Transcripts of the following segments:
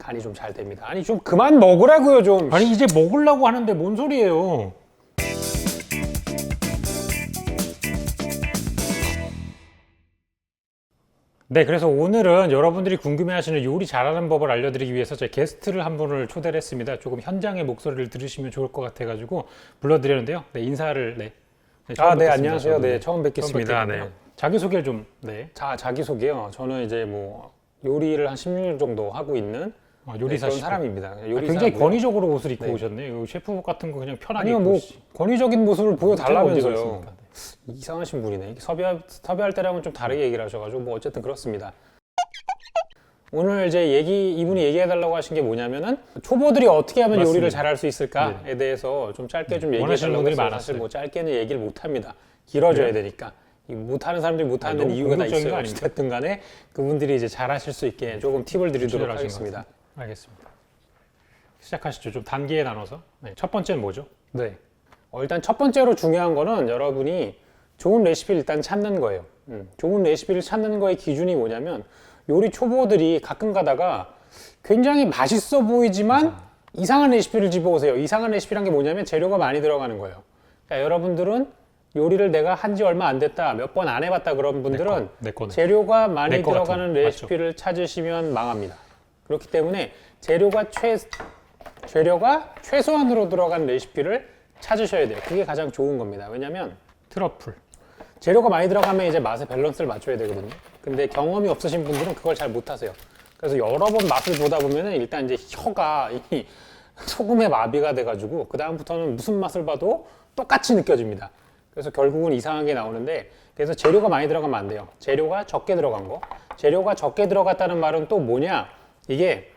간이 좀 잘 됩니다. 아니 좀 그만 먹으라고요 좀. 아니 이제 먹으려고 하는데 뭔 소리예요? 네, 그래서 오늘은 여러분들이 궁금해하시는 요리 잘하는 법을 알려드리기 위해서 제 게스트를 한 분을 초대를 했습니다. 조금 현장의 목소리를 들으시면 좋을 것 같아가지고 불러드렸는데요. 네, 인사를 처음 뵙겠습니다. 안녕하세요. 네, 처음 뵙겠습니다. 네. 자기소개를 좀 자기소개요. 저는 이제 뭐 요리를 한 16년 정도 하고 있는 요리사시고. 그런 사람입니다. 굉장히 요리사고요. 권위적으로 옷을 입고 네. 오셨네요. 셰프복 같은 거 그냥 편하게 아니요, 입고 뭐 오시지. 권위적인 모습을 보여달라면서요. 언제 그랬습니까? 이상하신 분이네. 섭외할 때랑은 좀 다르게 얘기를 하셔가지고 뭐 어쨌든 그렇습니다. 오늘 이제 이분이 얘기해달라고 하신 게 뭐냐면은 초보들이 어떻게 하면 맞습니다. 요리를 잘할 수 있을까에 대해서 좀 짧게 좀 원하시는 얘기해달라고 분들이 해서 많았어요. 사실 뭐 짧게는 얘기를 못합니다. 길어져야 되니까. 못하는 사람들이 못하는 너무 이유가 다 공격적인 있어요. 거 아닙니까? 어쨌든 간에 그분들이 이제 잘하실 수 있게 조금 팁을 드리도록 조절하신 하겠습니다. 것 같습니다. 알겠습니다. 시작하시죠. 좀 단계에 나눠서. 네, 첫 번째는 뭐죠? 네. 일단 첫 번째로 중요한 거는 여러분이 좋은 레시피를 일단 찾는 거예요. 좋은 레시피를 찾는 거의 기준이 뭐냐면 요리 초보들이 가끔 가다가 굉장히 맛있어 보이지만 이상한 레시피를 집어오세요. 이상한 레시피란 게 뭐냐면 재료가 많이 들어가는 거예요. 그러니까 여러분들은 요리를 내가 한 지 얼마 안 됐다, 몇 번 안 해봤다 그런 분들은 내 거네. 재료가 많이 내 거 들어가는 같은 거. 레시피를 찾으시면 망합니다. 그렇기 때문에 재료가 최소한으로 들어간 레시피를 찾으셔야 돼요. 그게 가장 좋은 겁니다. 왜냐면 트러플. 재료가 많이 들어가면 이제 맛의 밸런스를 맞춰야 되거든요. 근데 경험이 없으신 분들은 그걸 잘 못하세요. 그래서 여러 번 맛을 보다 보면은 일단 이제 혀가 이 소금의 마비가 돼가지고 그 다음부터는 무슨 맛을 봐도 똑같이 느껴집니다. 그래서 결국은 이상한 게 나오는데, 그래서 재료가 많이 들어가면 안 돼요. 재료가 적게 들어간 거. 재료가 적게 들어갔다는 말은 또 뭐냐? 이게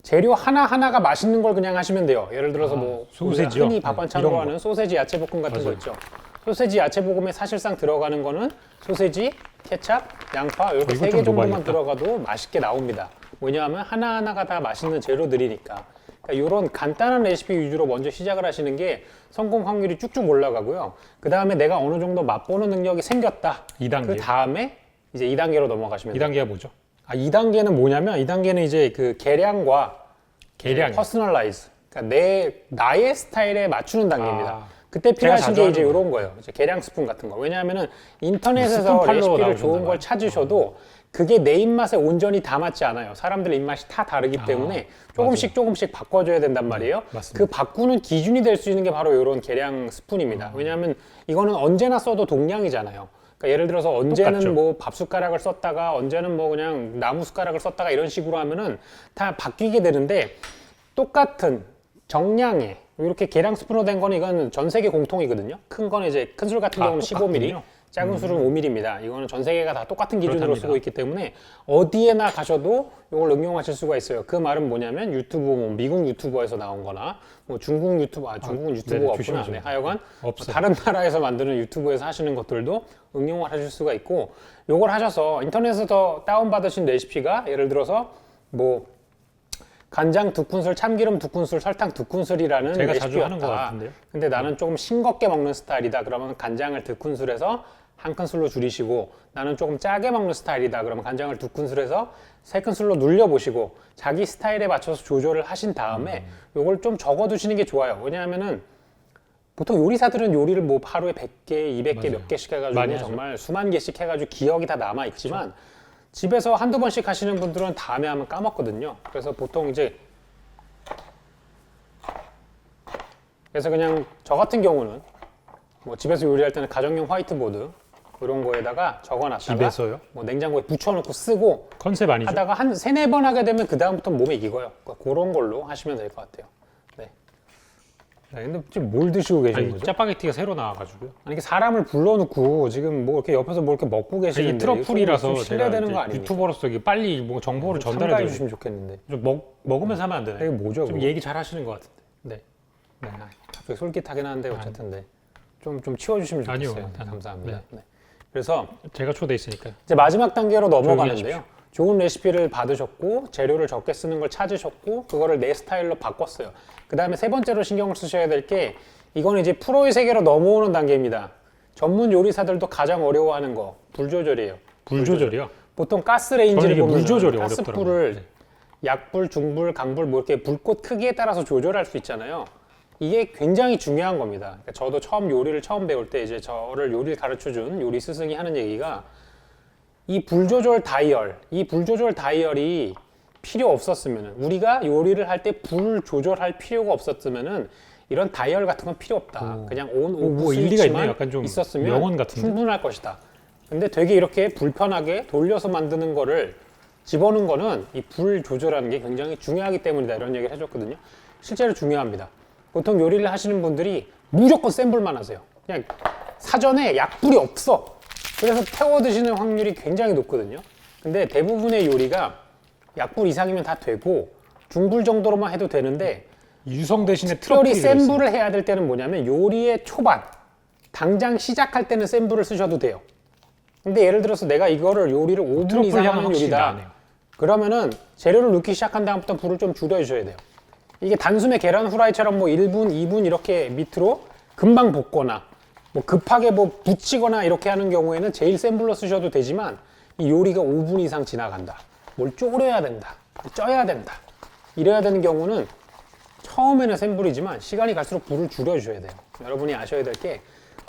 재료 하나하나가 맛있는 걸 그냥 하시면 돼요. 예를 들어서 뭐 소세지요? 흔히 밥 반찬으로 이런 거. 하는 소세지 야채볶음 같은 거 맞아요. 있죠. 소세지 야채볶음에 사실상 들어가는 거는 소세지, 케찹, 양파 이렇게 이거 3개 좀 정도만 넣어봐야겠다. 들어가도 맛있게 나옵니다. 왜냐하면 하나하나가 다 맛있는 재료들이니까. 그러니까 이런 간단한 레시피 위주로 먼저 시작을 하시는 게 성공 확률이 쭉쭉 올라가고요. 그 다음에 내가 어느 정도 맛보는 능력이 생겼다. 2단계. 그 다음에 이제 2단계로 넘어가시면 돼요. 2단계가 뭐죠? 2단계는 뭐냐면 2단계는 이제 그 계량과 계량. 퍼스널라이즈. 그러니까 나의 스타일에 맞추는 단계입니다. 그때 제가 필요하신 자주 게 이제 하는 이런 거예요. 이제 계량 스푼 같은 거. 왜냐하면은 스푼 인터넷에서 팔로 레시피를 나오신단 좋은 걸 말이에요. 찾으셔도 그게 내 입맛에 온전히 다 맞지 않아요. 사람들 입맛이 다 다르기 때문에 조금씩 바꿔줘야 된단 말이에요. 맞습니다. 그 바꾸는 기준이 될 수 있는 게 바로 이런 계량 스푼입니다. 왜냐하면 이거는 언제나 써도 동량이잖아요. 그러니까 예를 들어서 언제는 똑같죠. 뭐 밥 숟가락을 썼다가 언제는 뭐 그냥 나무 숟가락을 썼다가 이런 식으로 하면은 다 바뀌게 되는데, 똑같은 정량의 이렇게 계량 스푼으로 된 거는 이건 전 세계 공통이거든요. 큰 거는 이제 큰 술 같은 경우는 15mm, 똑같군요. 작은 술은 5mm입니다. 이거는 전 세계가 다 똑같은 기준으로 그렇답니다. 쓰고 있기 때문에 어디에나 가셔도 이걸 응용하실 수가 있어요. 그 말은 뭐냐면 유튜브, 뭐 미국 유튜버에서 나온 거나 뭐 중국 유튜브, 중국은 유튜브가 네네, 없구나. 조심하셔야 네, 돼요. 하여간 없어요. 다른 나라에서 만드는 유튜브에서 하시는 것들도 응용을 하실 수가 있고, 요걸 하셔서 인터넷에서 다운받으신 레시피가 예를 들어서 뭐 간장 2큰술, 참기름 2큰술, 설탕 2큰술이라는 제가 레시피였다. 자주 하는 것 같은데요. 근데 나는 조금 싱겁게 먹는 스타일이다. 그러면 간장을 2큰술에서 1큰술로 줄이시고, 나는 조금 짜게 먹는 스타일이다. 그러면 간장을 2큰술에서 3큰술로 눌려보시고, 자기 스타일에 맞춰서 조절을 하신 다음에 요걸 좀 적어두시는 게 좋아요. 왜냐하면은 보통 요리사들은 요리를 뭐 하루에 100개, 200개 맞아요. 몇 개씩 많이 해가지고 하죠. 정말 수만 개씩 해가지고 기억이 다 남아있지만, 집에서 한두 번씩 하시는 분들은 다음에 하면 까먹거든요. 그래서 보통 이제 그냥 저 같은 경우는 뭐 집에서 요리할 때는 가정용 화이트보드 이런 거에다가 적어놨다가 집에서요? 뭐 냉장고에 붙여놓고 쓰고 컨셉 아니죠? 하다가 한 3-4번 하게 되면 그 다음부터 몸에 익어요. 그러니까 그런 걸로 하시면 될 것 같아요. 네. 근데 지금 뭘 드시고 계시는 아니, 거죠? 짜파게티가 새로 나와가지고요. 아니 이게 사람을 불러놓고 지금 뭐 이렇게 옆에서 뭐 이렇게 먹고 이 계시는데 트러플이라서 좀 제가 실례되는 이제 거 아닙니까? 유튜버로서 이게 빨리 뭐 정보를 참가해 전달해 주시면 좋겠는데. 좀 먹으면서 하면 안 되나요? 이게 뭐죠, 좀 그거? 얘기 잘 하시는 것 같은데. 네. 갑자기 솔깃하긴 한데 어쨌든 네. 좀 치워주시면 좋겠어요. 아니요. 네, 감사합니다. 네. 그래서 제가 초대 있으니까요. 이제 마지막 단계로 넘어가는데요. 하십시오. 좋은 레시피를 받으셨고 재료를 적게 쓰는 걸 찾으셨고 그거를 내 스타일로 바꿨어요. 그 다음에 세 번째로 신경을 쓰셔야 될 게, 이거는 이제 프로의 세계로 넘어오는 단계입니다. 전문 요리사들도 가장 어려워하는 거, 불 조절이에요. 불 조절이요? 보통 가스 레인지를 저는 이게 보면 물 조절이 가스불을 어렵더라고요. 네. 약불, 중불, 강불 뭐 이렇게 불꽃 크기에 따라서 조절할 수 있잖아요. 이게 굉장히 중요한 겁니다. 그러니까 저도 요리를 처음 배울 때 이제 저를 요리를 가르쳐준 요리 스승이 하는 얘기가 이 불 조절 다이얼이 필요 없었으면은 우리가 요리를 할 때 불 조절할 필요가 없었으면은 이런 다이얼 같은 건 필요 없다. 그냥 온, 오프 뭐 일리가 있네요. 스위치만 약간 좀 있었으면 명언 같은데? 충분할 것이다. 근데 되게 이렇게 불편하게 돌려서 만드는 거를 집어넣은 거는 이 불 조절하는 게 굉장히 중요하기 때문이다. 이런 얘기를 해줬거든요. 실제로 중요합니다. 보통 요리를 하시는 분들이 무조건 센 불만 하세요. 그냥 사전에 약불이 없어. 그래서 태워 드시는 확률이 굉장히 높거든요. 근데 대부분의 요리가 약불 이상이면 다 되고 중불 정도로만 해도 되는데 유성 대신에 특별히 트러플이 센 들어있어요. 불을 해야 될 때는 뭐냐면 요리의 초반 당장 시작할 때는 센 불을 쓰셔도 돼요. 근데 예를 들어서 내가 이거를 요리를 5분 트러플 이상 향은 하는 확실히 요리다. 나네요. 그러면은 재료를 넣기 시작한 다음부터 불을 좀 줄여주셔야 돼요. 이게 단숨에 계란 후라이처럼 뭐 1분, 2분 이렇게 밑으로 금방 볶거나 뭐 급하게 뭐 붙이거나 이렇게 하는 경우에는 제일 센 불로 쓰셔도 되지만 이 요리가 5분 이상 지나간다. 뭘 졸여야 된다. 쪄야 된다. 이래야 되는 경우는 처음에는 센 불이지만 시간이 갈수록 불을 줄여주셔야 돼요. 여러분이 아셔야 될 게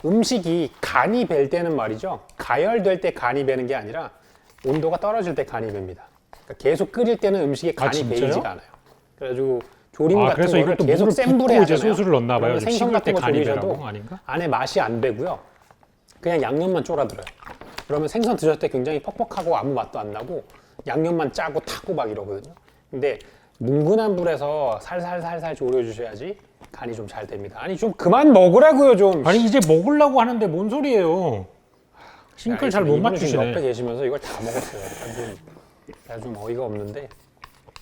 음식이 간이 벨 때는 말이죠. 가열될 때 간이 배는 게 아니라 온도가 떨어질 때 간이 뱄니다. 그러니까 계속 끓일 때는 음식이 간이 진짜요? 배이지가 않아요. 그래가지고 조림 같은 그래서 거를 이것도 계속 물을 센 불에 붓고 이제 하잖아요. 소스를 넣나 봐요. 그러면 생선 식을 때 같은 거 간이 조리셔도 배라고 아닌가? 안에 맛이 안 배고요. 그냥 양념만 쫄아들어요. 그러면 생선 드셨을 때 굉장히 퍽퍽하고 아무 맛도 안 나고 양념만 짜고 타고 막 이러거든요. 근데 뭉근한 불에서 살살살살 졸여주셔야지 간이 좀 잘 됩니다. 아니 좀 그만 먹으라고요 좀. 아니 이제 먹으려고 하는데 뭔 소리예요? 싱크를 잘 못 이분은 지금 옆에 맞추시네. 계시면서 이걸 다 먹었어요. 내가 좀 어이가 없는데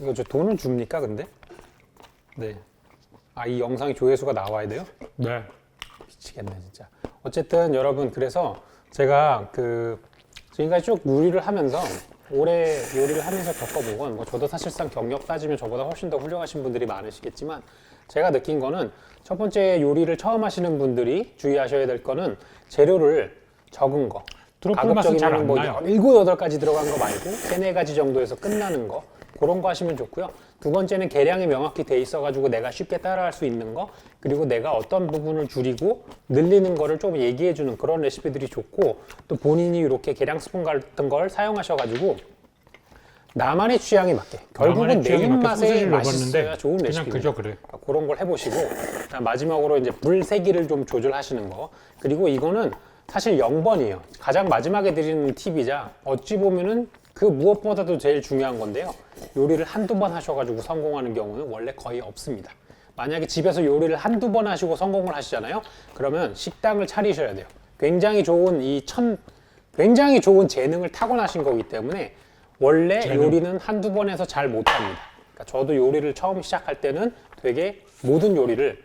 이거 저 돈을 줍니까 근데? 네. 아 이 영상이 조회수가 나와야 돼요? 네. 미치겠네 진짜. 어쨌든 여러분 그래서 제가 지금까지 쭉 요리를 하면서 오래 요리를 하면서 겪어보건 뭐 저도 사실상 경력 따지면 저보다 훨씬 더 훌륭하신 분들이 많으시겠지만 제가 느낀 거는 첫 번째 요리를 처음 하시는 분들이 주의하셔야 될 거는 재료를 적은 거. 트러플 맛은 잘 안 뭐 나요. 7, 8가지 들어간 거 말고 3, 4가지 정도에서 끝나는 거. 그런 거 하시면 좋고요. 두 번째는 계량이 명확히 돼 있어가지고 내가 쉽게 따라할 수 있는 거, 그리고 내가 어떤 부분을 줄이고 늘리는 거를 좀 얘기해주는 그런 레시피들이 좋고, 또 본인이 이렇게 계량 스푼 같은 걸 사용하셔가지고 나만의 취향에 맞게 결국은 내 입맛에 맛있어야 좋은 그냥 레시피입니다. 그저 그래. 그런 걸 해보시고 마지막으로 이제 불 세기를 좀 조절하시는 거. 그리고 이거는 사실 0번이에요. 가장 마지막에 드리는 팁이자 어찌 보면은 그 무엇보다도 제일 중요한 건데요. 요리를 한두 번 하셔가지고 성공하는 경우는 원래 거의 없습니다. 만약에 집에서 요리를 한두 번 하시고 성공을 하시잖아요. 그러면 식당을 차리셔야 돼요. 굉장히 좋은 굉장히 좋은 재능을 타고나신 거기 때문에 원래 요리는 한두 번 해서 잘 못합니다. 그러니까 저도 요리를 처음 시작할 때는 되게 모든 요리를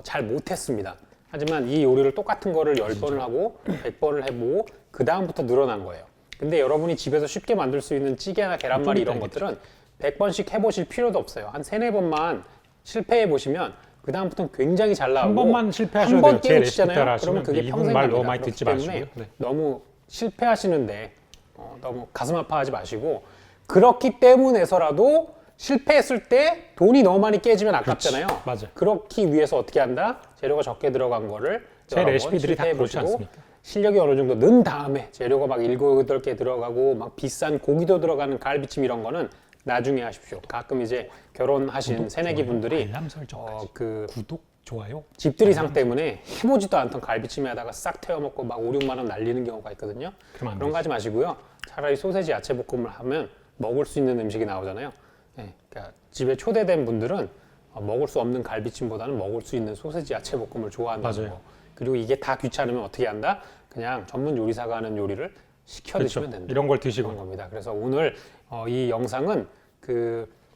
잘 못했습니다. 하지만 이 요리를 똑같은 거를 10번을 하고 100번을 해보고 그 다음부터 늘어난 거예요. 근데 여러분이 집에서 쉽게 만들 수 있는 찌개나 계란말이 이런 것들은 100번씩 해보실 필요도 없어요. 한 3, 4번만 실패해 보시면 그 다음부터는 굉장히 잘 나오고 한 번만 실패하셔도 한번 돼요. 제 레시피 깨우치잖아요. 따라 그러면 하시면 그게 이분 평생 말 갑니다. 너무 많이 듣지 그렇기 때문에 마시고요. 네. 너무 실패하시는데 너무 가슴 아파하지 마시고 그렇기 때문에서라도 실패했을 때 돈이 너무 많이 깨지면 아깝잖아요. 맞아. 그렇기 위해서 어떻게 한다? 재료가 적게 들어간 거를 제 여러 번 레시피들이 다 그렇지 실패해보시고 않습니까? 실력이 어느 정도 는 다음에 재료가 막 7, 8개 들어가고 막 비싼 고기도 들어가는 갈비찜 이런 거는 나중에 하십시오. 가끔 이제 결혼하신 새내기 분들이 알람 설정까지. 구독, 좋아요. 집들이상 때문에 해보지도 않던 갈비찜에 하다가 싹 태워먹고 막 5, 6만 원 날리는 경우가 있거든요. 그러면 안 그런 거 하지 마시고요. 차라리 소세지 야채 볶음을 하면 먹을 수 있는 음식이 나오잖아요. 네, 그러니까 집에 초대된 분들은 먹을 수 없는 갈비찜보다는 먹을 수 있는 소세지 야채 볶음을 좋아한다는 맞아요. 거. 그리고 이게 다 귀찮으면 어떻게 한다? 그냥 전문 요리사가 하는 요리를 시켜 드시면 된다. 이런 걸 드시고. 그런 겁니다. 그래서 오늘 이 영상은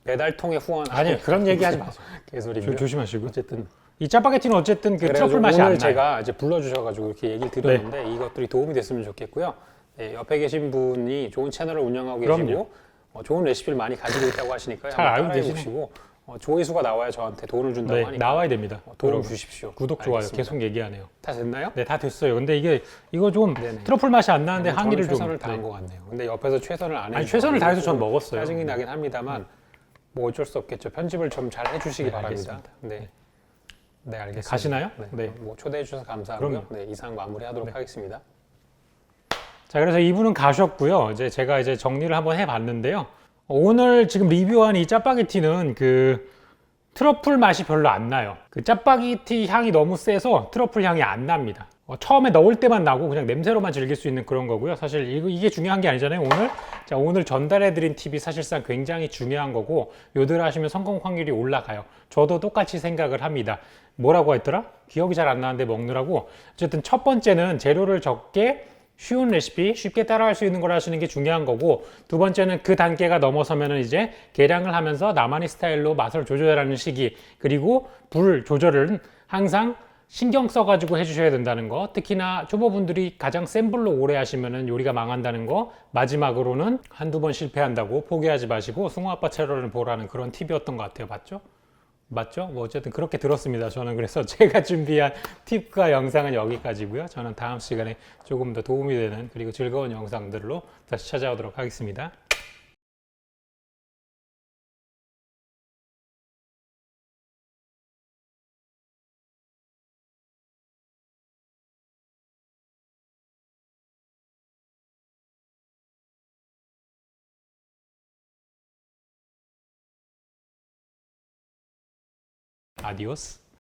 배달통에 후원 아니요, 그런 얘기 하지 마세요. 개소리고요. 조심하시고. 어쨌든 이 짜파게티는 어쨌든 그 그래가지고 트러플 맛이 오늘 안 나요. 제가 이제 불러주셔가지고 이렇게 얘기를 드렸는데 이것들이 도움이 됐으면 좋겠고요. 네, 옆에 계신 분이 좋은 채널을 운영하고 그럼요. 계시고 좋은 레시피를 많이 가지고 있다고 하시니까요. 잘 한번 알고 따라해 계시네. 보시고 조회수가 나와야 저한테 돈을 준다고 네, 하니까 나와야 됩니다. 도움 여러분. 주십시오. 구독, 좋아요 알겠습니다. 계속 얘기하네요. 다 됐나요? 네, 다 됐어요. 근데 이거 좀 네네. 트러플 맛이 안 나는데 저는 항의를 좀. 최선을 다한 것 같네요. 근데 옆에서 최선을 안 해주셔서 아니 최선을 다해서 전 먹었어요. 짜증이 나긴 합니다만 뭐 어쩔 수 없겠죠. 편집을 좀 잘 해주시기 네, 바랍니다. 알겠습니다. 네. 네, 알겠습니다. 가시나요? 네. 네. 뭐 초대해 주셔서 감사하고요. 그럼요. 네, 이상 마무리하도록 네. 하겠습니다. 자, 그래서 이분은 가셨고요. 이제 제가 이제 정리를 한번 해봤는데요. 오늘 지금 리뷰한 이 짜파게티는 그 트러플 맛이 별로 안 나요. 그 짜파게티 향이 너무 세서 트러플 향이 안 납니다. 처음에 넣을 때만 나고 그냥 냄새로만 즐길 수 있는 그런 거고요. 사실 이게 중요한 게 아니잖아요. 오늘 자, 오늘 전달해드린 팁이 사실상 굉장히 중요한 거고 요대로 하시면 성공 확률이 올라가요. 저도 똑같이 생각을 합니다. 뭐라고 했더라? 기억이 잘 안 나는데 먹느라고. 어쨌든 첫 번째는 재료를 적게 쉬운 레시피, 쉽게 따라할 수 있는 걸 하시는 게 중요한 거고, 두 번째는 그 단계가 넘어서면은 이제 계량을 하면서 나만의 스타일로 맛을 조절하는 시기, 그리고 불 조절은 항상 신경 써가지고 해주셔야 된다는 거. 특히나 초보분들이 가장 센 불로 오래 하시면은 요리가 망한다는 거. 마지막으로는 한두 번 실패한다고 포기하지 마시고 숭어아빠 채널을 보라는 그런 팁이었던 것 같아요. 맞죠? 맞죠? 뭐 어쨌든 그렇게 들었습니다. 저는 그래서 제가 준비한 팁과 영상은 여기까지고요. 저는 다음 시간에 조금 더 도움이 되는 그리고 즐거운 영상들로 다시 찾아오도록 하겠습니다. 아디오스.